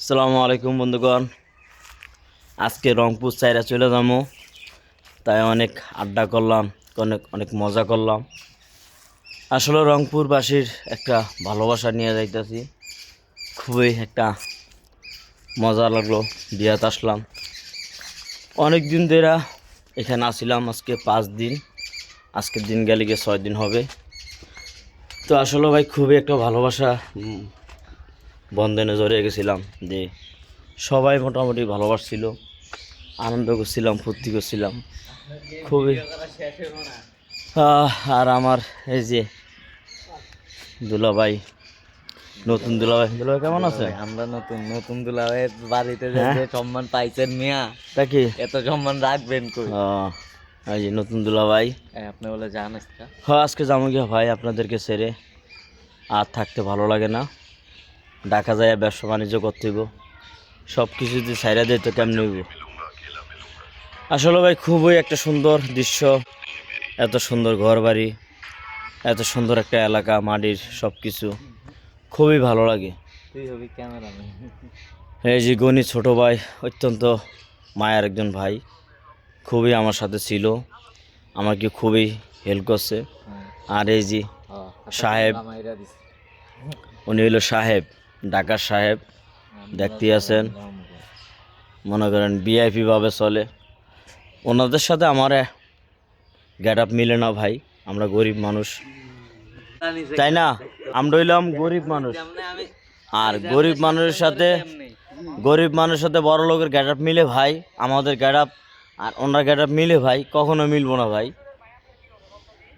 আসসালামু আলাইকুম বন্ধুগণ। আজকে রংপুর সাইডে চলে যাবো, তাই অনেক আড্ডা করলাম, অনেক অনেক মজা করলাম। আসলে রংপুরবাসীর একটা ভালোবাসা নিয়ে যাইতেছি, খুবই একটা মজা লাগলো। বিয়াতে আসলাম, অনেক দিন ধরে এখানে আসছিলাম, আজকে 5 দিন, আজকের দিন গেলে গিয়ে 6 দিন হবে। তো আসলে ভাই খুবই একটা ভালোবাসা বন্ধনে জড়িয়ে গেছিলাম, যে সবাই মোটামুটি ভালোবাসছিল, আনন্দ করছিলাম, ফুর্তি করছিলাম খুবই। আর আমার এই যে দুলাভাই, নতুন দুলাভাই, দুলাভাই কেমন আছে? আমরা নতুন নতুন দুলাভাই বাড়িতে হ্যাঁ? যে সম্মান পাইছেন মিয়া, তা কি এত সম্মান রাখবেন কই? এই যে নতুন দুলাভাই। আপনি বলে জান আজকে হ্যাঁ, আজকে যাবো গিয়া ভাই, আপনাদেরকে ছেড়ে আর থাকতে ভালো লাগে না। ঢাকা যায় ব্যবসা বাণিজ্য করতে হইব, সব কিছু যদি ছাইরা দেয় তো কেমন হইব। আসলে ভাই খুবই একটা সুন্দর দৃশ্য, এত সুন্দর ঘর বাড়ি, এত সুন্দর একটা এলাকা, মাটির সব কিছু খুবই ভালো লাগে। তুই হবি ক্যামেরাম্যান। এই যে গণি ছোট ভাই, অত্যন্ত মায়ের একজন ভাই, খুবই আমার সাথে ছিল, আমাকে খুবই হেল্প করছে। আর এই যে সাহেব, উনি হইল সাহেব, ঢাকার সাহেব, দেখতে আছেন, মনে করেন ভিআইপি ভাবে চলে। ওনাদের সাথে আমার গেট আপ মিলে না ভাই, আমরা গরিব মানুষ, তাই না? আমরা হইলাম গরিব মানুষ, আর গরিব মানুষের সাথে বড় লোকের গেট আপ মিলে ভাই, আমাদের গেট আপ আর ওনার গেট আপ মিলে ভাই কখনো মিলবো না ভাই।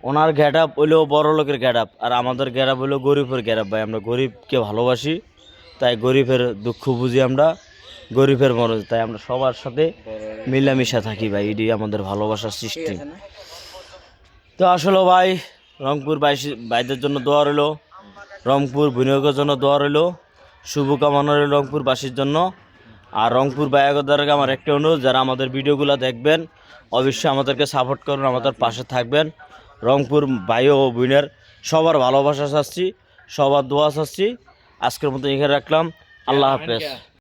ওনার গেট আপ হইলেও বড় লোকের গেট আপ, আর আমাদের গেট আপ হইলেও গরিবের গেট আপ ভাই। আমরা গরিবকে ভালোবাসি, তাই গরিবের দুঃখ বুঝি আমরা, গরিবের মরজ, তাই আমরা সবার সাথে মিলামিশা থাকি ভাই, এটি আমাদের ভালোবাসার সৃষ্টি। তো আসলে ভাই রংপুর ভাইদের জন্য দোয়া রইল, রংপুর বিনিয়োগের জন্য দোয়া রইল, শুভকামনা রইল রংপুরবাসীর জন্য। আর রংপুর ভাইয়াগোদেরকে আমার একটা অনুরোধ, যারা আমাদের ভিডিওগুলো দেখবেন অবশ্যই আমাদেরকে সাপোর্ট করুন, আমাদের পাশে থাকবেন। রংপুর ভাই ও বোনের সবার ভালোবাসা চাচ্ছি, সবার দোয়া চাচ্ছি। আজকের মতো এখানে রাখলাম, আল্লাহ হাফেজ।